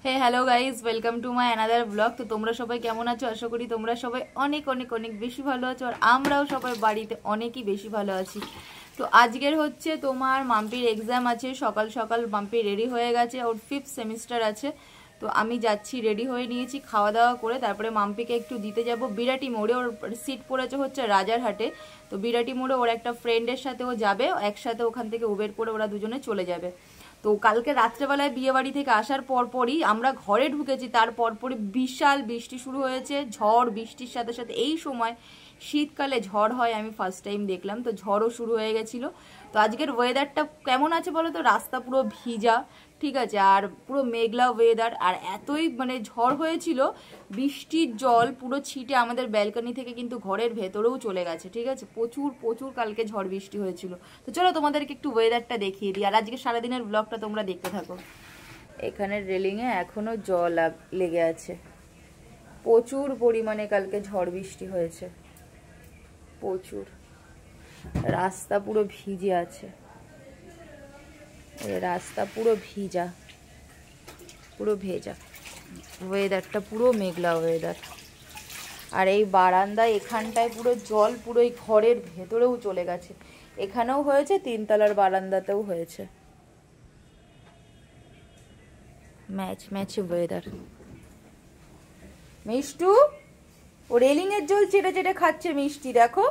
Hey hello guys, welcome to my another blog. তো তোমরা সবাই কেমন আছো? আশা করি তোমরা সবাই অনেক অনেক অনেক বেশি ভালো আছো, আর আমরাও সবাই বাড়িতে অনেকই বেশি ভালো আছি। তো আজকের হচ্ছে তোমার মাম্পির এক্সাম আছে, সকাল সকাল মাম্পি রেডি হয়ে গেছে, ওর 5th সেমিস্টার আছে। তো আমি যাচ্ছি, রেডি হয়ে নিয়েছি খাওয়া দাওয়া করে, তারপরে মাম্পিকে একটু দিতে যাব বিরাটি মোড়ে। ওর সিট পড়েছে হচ্ছে রাজারহাটে। তো বিরাটি মোড়ে ওর একটা ফ্রেন্ডের সাথে ও যাবে, একসাথে ওখান থেকে উবের করে ওরা দুজনে চলে যাবে। তো কালকে রাত্রেবেলায় বিয়ে বাড়ি থেকে আসার পরপরই আমরা ঘরে ঢুকেছি, তার পরপরই বিশাল বৃষ্টি শুরু হয়েছে, ঝড় বৃষ্টির সাথে সাথে। এই সময় শীতকালে ঝড় হয় আমি ফার্স্ট টাইম দেখলাম, তো ঝড়ও শুরু হয়ে গেছিল। তো আজকের ওয়েদারটা কেমন আছে বলো তো? রাস্তা পুরো ভিজা, ঠিক আছে, আর পুরো মেঘলা ওয়েদার, আর এতই মানে ঝড় হয়েছিল, বৃষ্টির জল পুরো ছিটে আমাদের ব্যালকনি থেকে কিন্তু ঘরের ভেতরেও চলে গেছে, ঠিক আছে। প্রচুর প্রচুর কালকে ঝড় বৃষ্টি হয়েছিল। তো চলো তোমাদেরকে একটু ওয়েদারটা দেখিয়ে দিই, আর আজকে সারাদিনের ব্লগটা তোমরা দেখতে থাকো। এখানের রেলিংয়ে এখনো জল লেগে আছে, প্রচুর পরিমাণে কালকে ঝড় বৃষ্টি হয়েছে, প্রচুর। রাস্তা পুরো ভিজে আছে, রাস্তা পুরো ভিজা, পুরো ভেজা, ওয়েদারটা পুরো মেঘলা ওয়েদার। আর এই বারান্দায় এখানটায় পুরো জল পুরো এই ঘরের ভেতরেও চলে গেছে, এখানেও হয়েছে, 3তলার বারান্দাতেও হয়েছে। ম্যাচ ম্যাচ ওয়েদার। মিষ্টু ও রেলিং এর জল চেটে চেটে খাচ্ছে, মিষ্টি দেখো,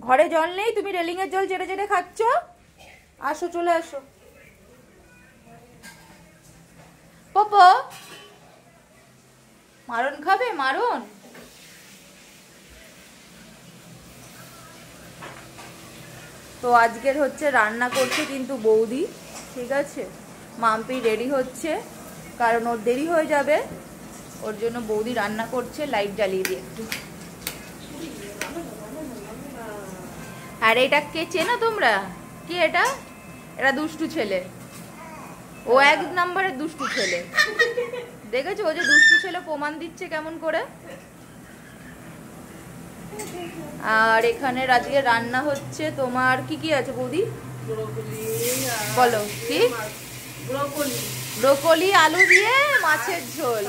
ঘরে জল নেই, তুমি রেলিং এর জল চেটে চেটে খাচ্ছ। আসো, চলে আসো। পপো মারণ খাবে, মারণ। তো আজকের হচ্ছে রান্না করছে কিন্তু বৌদি, ঠিক আছে। মাম্পি রেডি হচ্ছে, কারণ ওর দেরি হয়ে যাবে, ওর জন্য বৌদি রান্না করছে। লাইট জ্বালিয়ে দিয়ে একটু। আর এটা কে চেনো তোমরা? কি এটা? এটা দুষ্টু ছেলে, ও 1 নম্বরের দুষ্টু ছেলে। দেখেছো ও যে দুষ্টু ছেলে প্রমাণ দিচ্ছে কেমন করে। আর এখানে আজকে রান্না হচ্ছে তোমার কি কি আছে বৌদি বলো? কি? ব্রোকলি আলু দিয়ে মাছের ঝোল,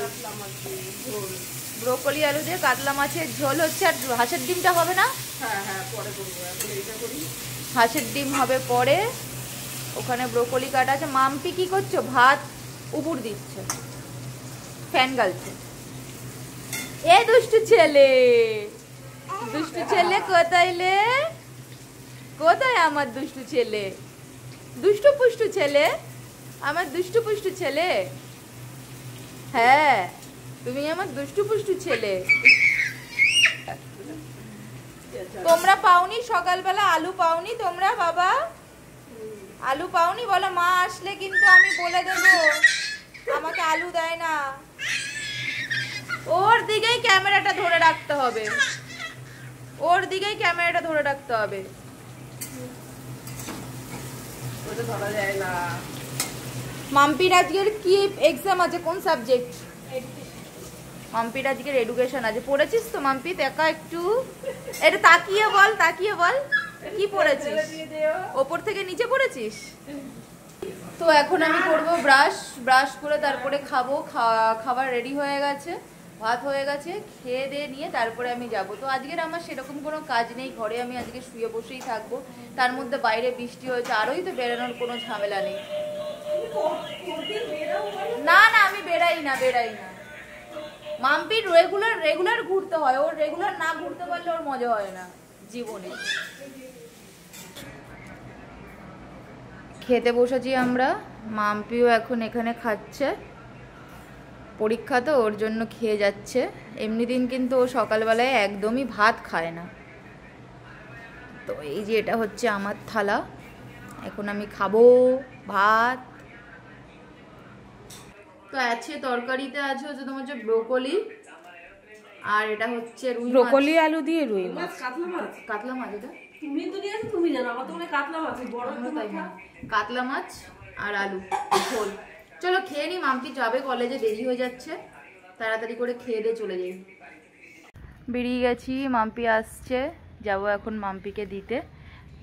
ব্রোকলি আলু দিয়ে কাতলা মাছের ঝোল হচ্ছে। আর হাঁসের ডিমটা হবে না? হাঁসের ডিম হবে পরে। ওখানে ব্রোকলি কাটা আছে। মাম্পি কি করছো? ভাত উপর দিচ্ছে, ফ্যান গালছে। এ দুষ্টু ছেলে, দুষ্টু ছেলে কোথায় লে? কোথায় আমার দুষ্টু ছেলে? দুষ্টু পুষ্টু ছেলে, আমার দুষ্টু পুষ্টু ছেলে। হ্যাঁ, তুমি আমার দুষ্টু পুষ্টু ছেলে। তোমরা পাওনি সকালবেলা? আলু পাওনি তোমরা? বাবা আলু পাওনি? বলো মা আসলে কিন্তু আমি বলে দেবো আমাকে আলু দেয় না। ওর দিকেই ক্যামেরাটা ধরে রাখতে হবে, ওর দিকেই ক্যামেরাটা ধরে রাখতে হবে। মাম্পির আজকের কি এক্সাম আছে? কোন সাবজেক্ট? মাম্পির আজকের এডুকেশন আছে। পড়েছিস তো মাম্পি? দেখা একটু, এটা তাকিয়ে বল, তাকিয়ে বল কি পড়েছিস। ওপর থেকে নিচে পড়েছিস? তো এখন আমি করবো ব্রাশ, ব্রাশ করে তারপরে খাবো। খাবার রেডি হয়ে গেছে, ভাত হয়ে গেছে, খেয়ে দিয়ে নিয়ে তারপরে আমি যাব। তো আজকের আমার সেরকম কোনো কাজ নেই, ঘরে আমি আজকে শুয়ে বসেই থাকবো। তার মধ্যে বাইরে বৃষ্টি হয়েছে, আরোই তো বেরোনোর কোনো ঝামেলা নেই। না না, আমি বেরাই না, বেরাই না। মাম্পির রেগুলার রেগুলার ঘুরতে হয়, ওর রেগুলার না ঘুরতে পারলে ওর মজা হয় না জীবনে। খেতে বসেছি আমরা, মাম্পিও এখন এখানে খাচ্ছে, পরীক্ষা তো ওর জন্য খেয়ে যাচ্ছে। এমনি দিন কিন্তু ও সকালবেলায় একদমই ভাত খায় না। তো এই যে এটা হচ্ছে আমার থালা, এখন আমি খাবো ভাত। তো আছে তরকারিতে আছে হচ্ছে তোমার হচ্ছে ব্রোকলি, আর এটা হচ্ছে রুই মাছ, ব্রোকলি আলু দিয়ে রুই মাছ, কাতলা মাছ। এটা তুমি তো নিয়েছো, তুমি জানো, আমার তো কাতলা মাছ বড় তাই না, কাতলা মাছ আর আলু ঝোল। চলো খেয়ে নি, মাম্পি যাবে কলেজে, দেরি হয়ে যাচ্ছে, তাড়াতাড়ি করে খেয়ে দিয়ে চলে যাই। বেরিয়ে গেছি, মাম্পি আসছে, যাব এখন মাম্পিকে দিতে।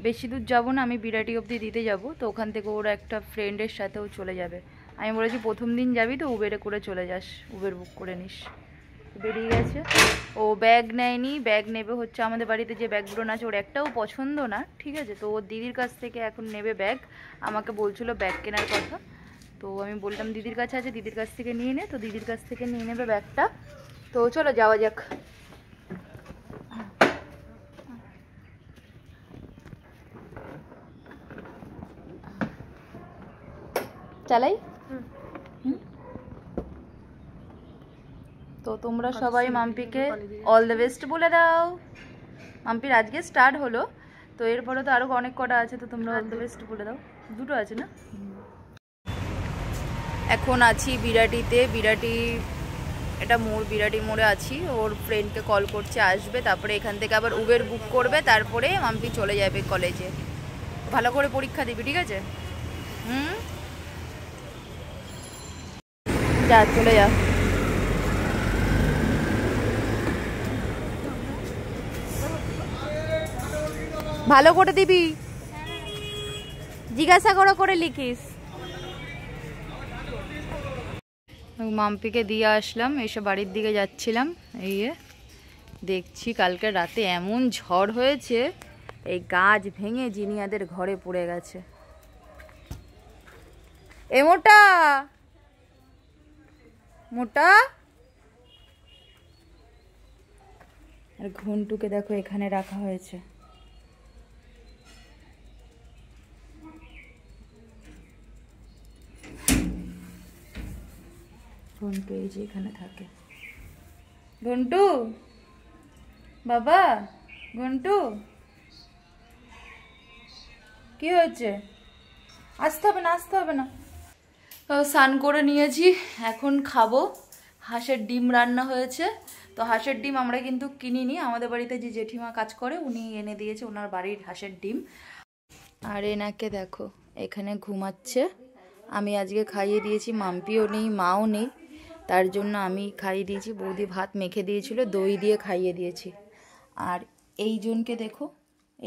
বেশি দূর যাবো না, আমি বিরাটি অবধি দিতে যাব। তো ওখান থেকে ওর একটা ফ্রেন্ডের সাথেও চলে যাবে। আমি বলেছি প্রথম দিন যাবি তো উবেরে করে চলে যাস, উবের বুক করে নিস। বেরিয়ে গেছে। ও ব্যাগ নেয়নি, ব্যাগ নেবে হচ্ছে আমাদের বাড়িতে যে ব্যাগগুলো আছে ওর একটাও পছন্দ না, ঠিক আছে। তো ওর দিদির কাছ থেকে এখন নেবে ব্যাগ, আমাকে বলছিল ব্যাগ কেনার কথা। তো আমি বললাম দিদির কাছে আছে, দিদির কাছ থেকে নিয়ে নে। তো দিদির কাছ থেকে নিয়ে নেবে ব্যাগটা। তো চলো যাওয়া যাক। চালাই। তো তোমরা সবাই মাম্পিকে অল দ্য বেস্ট বলে দাও। মাম্পির আজকে স্টার্ট হলো, তো এরপরে তো আরো অনেক কটা আছে, তো তোমরা অল দ্য বেস্ট বলে দাও। দুটো আছে না? এখন আছি বিরাটিতে, বিরাটি এটা মোড়, বিরাটি মোড়ে আছি। ওর ফ্রেন্ডকে কল করছে, আসবে, তারপরে এখান থেকে আবার উবের বুক করবে, তারপরে মাম্পি চলে যাবে কলেজে। ভালো করে পরীক্ষা দিবি, ঠিক আছে? যা, চলে যা। ভালো করে দিবি, জিজ্ঞাসা করে লিখিস। মাম্পিকে দিয়ে আসলাম, এসে বাড়ির দিকে যাচ্ছিলাম। এই দেখছি কালকে রাতে এমন ঝড় হয়েছে, এই গাছ ভেঙে জিনিয়াদের ঘরে পড়ে গেছে। এ মোটা মোটা, আর ঘন্টুকে দেখো এখানে রাখা হয়েছে। ঘন্টু এই যে এখানে থাকে। ঘন্টু বাবা, ঘন্টু কি হয়েছে? আসতে হবে না, আসতে হবে না। স্নান করে নিয়েছি, এখন খাবো। হাঁসের ডিম রান্না হয়েছে। তো হাঁসের ডিম আমরা কিন্তু কিনিনি, আমাদের বাড়িতে যে জেঠিমা কাজ করে উনি এনে দিয়েছে, ওনার বাড়ির হাঁসের ডিম। আর এনাকে দেখো এখানে ঘুমাচ্ছে। আমি আজকে খাইয়ে দিয়েছি, মাম্পিও নেই, মাও নেই, তার জন্য আমি খাইয়ে দিয়েছি। বৌদি ভাত মেখে দিয়েছিল, দই দিয়ে খাইয়ে দিয়েছি। আর এই জনকে দেখো,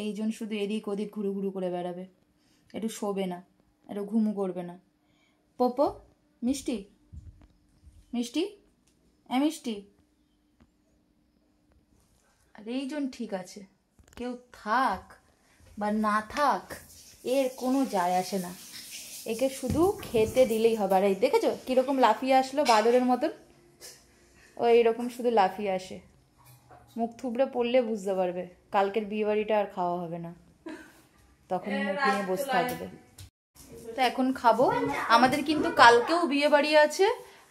এই জন শুধু এদিক ওদিক ঘুরু ঘুরু করে বেড়াবে, একটু শোবে না, একটু ঘুমু করবে না। পপো, মিষ্টি মিষ্টি, মিষ্টি। আর এই জন ঠিক আছে, কেউ থাক বা না থাক এর কোনো যায় আসে না, একে শুধু খেতে দিলেই হবে। আর এই দেখেছো কিরকম লাফিয়ে আসলো বাদরের মতন, ও এইরকম শুধু লাফিয়ে আসে। মুখ থুবড়ে পড়লে বুঝতে পারবে কালকের বিয়ে বাড়িটা আর খাওয়া হবে না, তখন মুখ নিয়ে বসে থাকবে। তো এখন খাবো। আমাদের কিন্তু কালকেও বিয়ে বাড়ি আছে।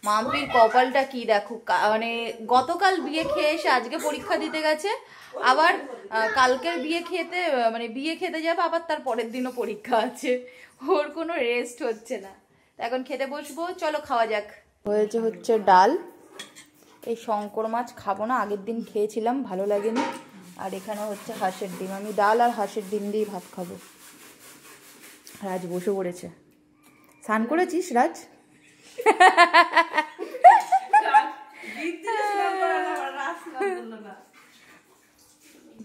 মাম্পির কপালটা কি দেখো, মানে গতকাল বিয়ে খেয়ে এসে আজকে পরীক্ষা দিতে গেছে, আবার কালকের বিয়ে খেতে মানে বিয়ে খেতে যাবে, আবার তার পরের দিনও পরীক্ষা আছে। ওর কোনো রেস্ট হচ্ছে না। এখন খেতে বসবো, চলো খাওয়া যাক। হয়েছে হচ্ছে ডাল, এই শঙ্কর মাছ খাবো না, আগের দিন খেয়েছিলাম ভালো লাগেনি। আর এখানে হচ্ছে হাঁসের ডিম, আমি ডাল আর হাঁসের ডিম দিয়ে ভাত খাবো। রাজ বসে পড়েছে। স্নান করেছিস রাজ?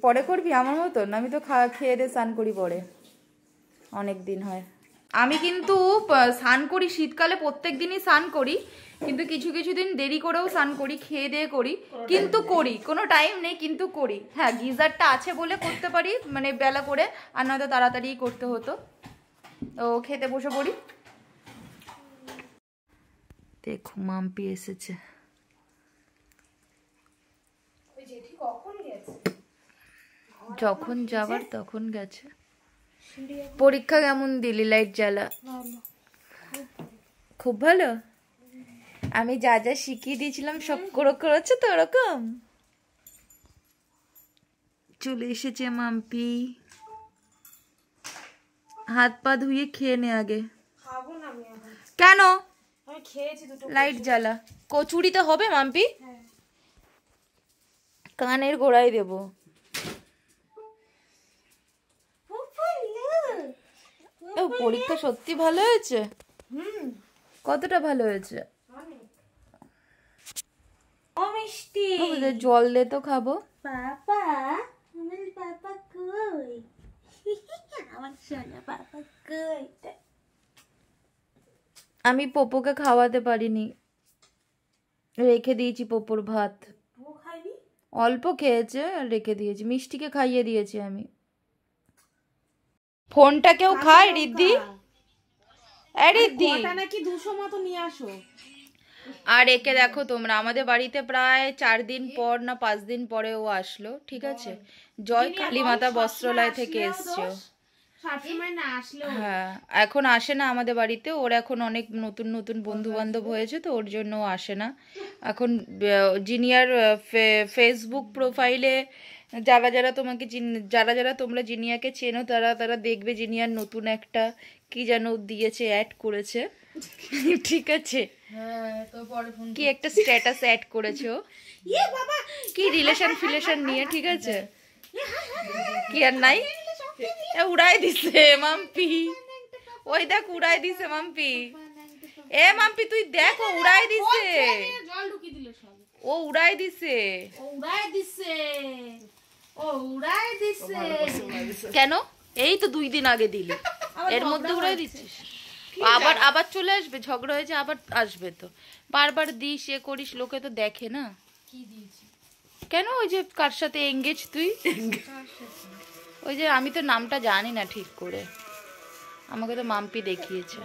পরে করবি আমার মতন? আমি তো খেয়ে দিয়ে স্নান করি পরে, অনেক দিন হয়। আমি কিন্তু স্নান করি শীতকালে, প্রত্যেক দিনই স্নান করি, কিন্তু কিছু কিছু দিন দেরি করেও স্নান করি, খেয়ে দিয়ে করি, কিন্তু করি, কোনো টাইম নেই কিন্তু করি। হ্যাঁ, গিজারটা আছে বলে করতে পারি, মানে বেলা করে, আর নয়তো তাড়াতাড়ি করতে হতো। ও খেতে বসে পড়ি। দেখো মাম্পি এসেছে। যখন যাবার তখন গেছে। পরীক্ষা কেমন দিলি? লাইট জ্বালা। খুব ভালো। আমি যা যা শিখিয়ে দিয়েছিলাম সব করেছো তো ওরকম? চলে এসেছে মাম্পি। হাত পা ধুয়ে খেয়ে নে আগে। খাবো না আমি এখন। কেন? আমি খেয়েছি দুটো। লাইট জ্বালা। কচুরিতে হবে মাম্পি? হ্যাঁ। কানের গোড়ায় দেব। পরীক্ষা সত্যি ভালো হয়েছে? কতটা ভালো হয়েছে? ও মিষ্টি, জল দে তো খাবো। পাপা, আমার পাপা কই? আমার সোনা পাপা কই? আমি পোপোকে খাওয়াতে পারিনি, রেখে দিয়েছি পোপোর ভাত। ও খাইনি? অল্প খেয়েছে, রেখে দিয়েছি। মিষ্টিকে খাইয়ে দিয়েছি আমি। ফোনটা কেউ খায় রিদ্ধি? রিদ্ধি ওটা নাকি 200 মতো নিয়ে আসো। আর একে দেখো তোমরা, আমাদের বাড়িতে প্রায় 4 দিন পর না 5 দিন পরে ও আসলো, ঠিক আছে? জয় কালীমাতা বস্ত্রালয় থেকে এসছে। সবসময় না আসলেও হ্যাঁ, এখন আসে না আমাদের বাড়িতে। ওর এখন অনেক নতুন নতুন বন্ধু বান্ধব হয়েছে, তো ওর জন্য ও আসে না এখন। জিনিয়ার ফেসবুক প্রোফাইলে যারা যারা তোমাকে যারা যারা তোমরা জিনিয়াকে চেনো, তারা তারা দেখবে জিনিয়ার নতুন একটা কি যেন দিয়েছে, অ্যাড করেছে, ঠিক আছে? কি একটা স্ট্যাটাস অ্যাড করেছে ও, কি রিলেশন ফিলেশন নিয়ে, ঠিক আছে? কি আর নাই, উড়াই দিছে মাম্পি। ওই দেখ উড়াই দিছে মাম্পি। মাম্পি তুই দেখ, ও উড়াই দিছে, জল ঢুকিয়ে দিল সব। ও উড়াই দিছে। ও উড়াই দিছে। কেন? এই তো 2 দিন আগে দিলি, এর মধ্যে উড়াই দিচ্ছিস? আবার আবার চলে আসবে, ঝগড়া হয়েছে আবার আসবে তো। বারবার দিস এ করিস, লোকে তো দেখে না। কি দিয়েছি? কেন? ওই যে কার সাথে এঙ্গেজ তুই, ওই যে আমি তো নামটা জানি না ঠিক করে, আমাকে তো মাম্পি দেখিয়েছে,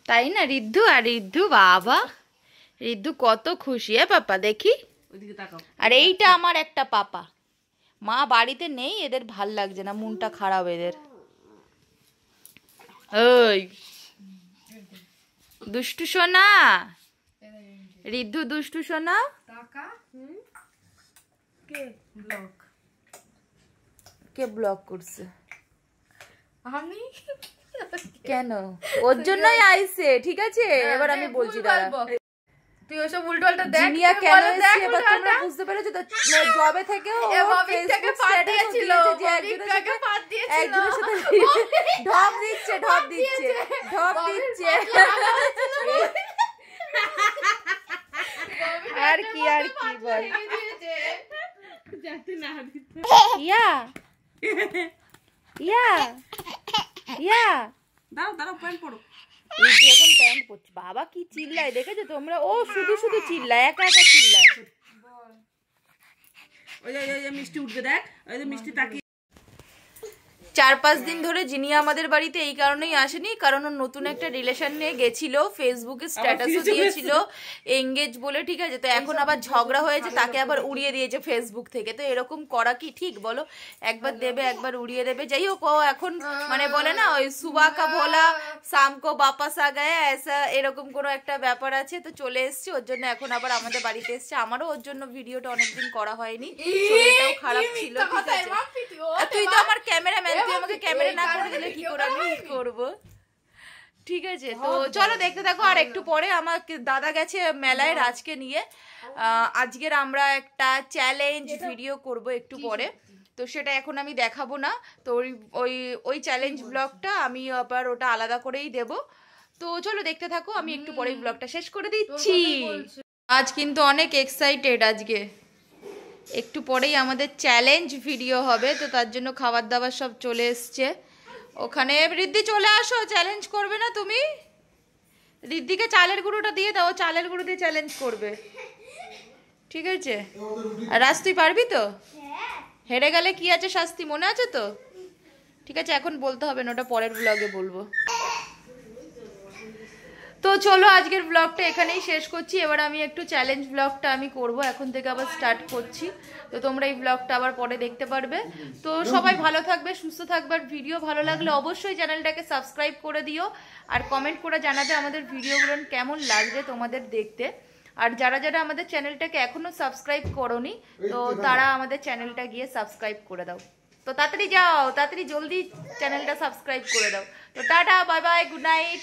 তাই না? রিদ্ধু, আর রিদ্ধু বাবা, রিদ্ধু কত খুশি। পাপা দেখি, আর এইটা আমার একটা পাপা। মা বাড়িতে নেই, এদের ভাল লাগছে না, মনটা খারাপ এদের। ওই দুষ্টু সোনা, রিদ্ধু দুষ্টু সোনা। কে ব্লক করছে? আমি কেন? ওর জন্যই আইছে, ঠিক আছে? এবার আমি বলছি, দাঁড়া। তুই ওসব উল্টোপাল্টা দেখ। জিনিয়া কেন এসেছে এবার তোমরা বুঝতে পেরেছো তো? জবে থেকে ও ববিকটাকে ফেসবুক পাত স্ট্যাটাস দিয়েছিল, দিয়েছে যে একজনের সাথে দিয়েছিল। একজনের সাথে ঢপ দিচ্ছে, ঢপ দিচ্ছে, ঢপ দিচ্ছে। আর কি আর কি বল। ইয়া ইয়া ইয়া দাঁড়াও প্যান্ট পরো। রিদ্ধি এখন প্যান্ট পরছে। বাবা কি চিল্লায় দেখেছো তোমরা? ও শুধু শুধু চিল্লায়, একা একা চিল্লায়। ওই যে মিষ্টি উঠবে দেখ, ওই যে মিষ্টি তাকিয়ে। 4-5 দিন ধরে জিনিয়া আমাদের বাড়িতে এই কারণেই আসেনি, কারণ ও নতুন একটা রিলেশন নিয়ে গেছিল, ফেসবুকে স্ট্যাটাসও দিয়েছিল এঙ্গেজ বলে, ঠিক আছে? তো এখন আবার ঝগড়া হয়েছে, তাকে আবার উড়িয়ে দিয়েছে ফেসবুক থেকে। তো এরকম করা কি ঠিক বলো? একবার দেবে একবার উড়িয়ে দেবে। যাই হোক, ও এখন মানে বলে না ওই সুবা কা ভোলা শামকো বাপাস আ গায়া, এসা এরকম কোনো একটা ব্যাপার আছে, তো চলে এসছে। ওর জন্য এখন আবার আমাদের বাড়িতে এসছে। আমারও ওর জন্য ভিডিওটা অনেকদিন করা হয়নি, শরীরটাও খারাপ ছিল, ঠিক আছে? আর তুই তো আমার ক্যামেরাম্যান, তুই আমাকে ক্যামেরা না করে দিলে কি করে আমি করব, ঠিক আছে? তো চলো দেখতে থাকো। আর একটু পরে আমার দাদা গেছে মেলায় রাজকে নিয়ে। আজকের আমরা একটা চ্যালেঞ্জ ভিডিও করব একটু পরে, তো সেটা এখন আমি দেখাবো না। তো ওই চ্যালেঞ্জ ব্লগটা আমি আবার ওটা আলাদা করেই দেব। তো চলো দেখতে থাকো, আমি একটু পরেই ব্লগটা শেষ করে দিচ্ছি। আজ কিন্তু অনেক এক্সাইটেড, আজকে একটু পরেই আমাদের চ্যালেঞ্জ ভিডিও হবে, তো তার জন্য খাবার দাবার সব চলে এসছে ওখানে। রিদ্ধি চলে আসো, চ্যালেঞ্জ করবে না তুমি? রিদ্ধিকে চালের গুঁড়োটা দিয়ে দাও, চালের গুঁড়ো দিয়ে চ্যালেঞ্জ করবে, ঠিক আছে? আর রাজ তুই পারবি তো? হেরে গেলে কি আছে শাস্তি, মনে আছে তো? ঠিক আছে, এখন বলতে হবে না, ওটা পরের ব্লগে বলবো। তো চলো আজকের ব্লগটা এখানেই শেষ করছি। এবার আমি একটু চ্যালেঞ্জ ব্লগটা আমি করব, এখন থেকে আবার স্টার্ট করছি। তো তোমরা এই ব্লগটা আবার পরে দেখতে পারবে। তো সবাই ভালো থাকবে, সুস্থ থাকবে। আর ভিডিও ভালো লাগলে অবশ্যই চ্যানেলটাকে সাবস্ক্রাইব করে দিও, আর কমেন্ট করে জানাতে আমাদের ভিডিওগুলো কেমন লাগছে তোমাদের দেখতে। আর যারা যারা আমাদের চ্যানেলটাকে এখনো সাবস্ক্রাইব করোনি, তো তারা আমাদের চ্যানেলটা গিয়ে সাবস্ক্রাইব করে দাও। তো তাড়াতাড়ি যাও, তাড়াতাড়ি জলদি চ্যানেলটা সাবস্ক্রাইব করে দাও। তো tata, bye bye, good night.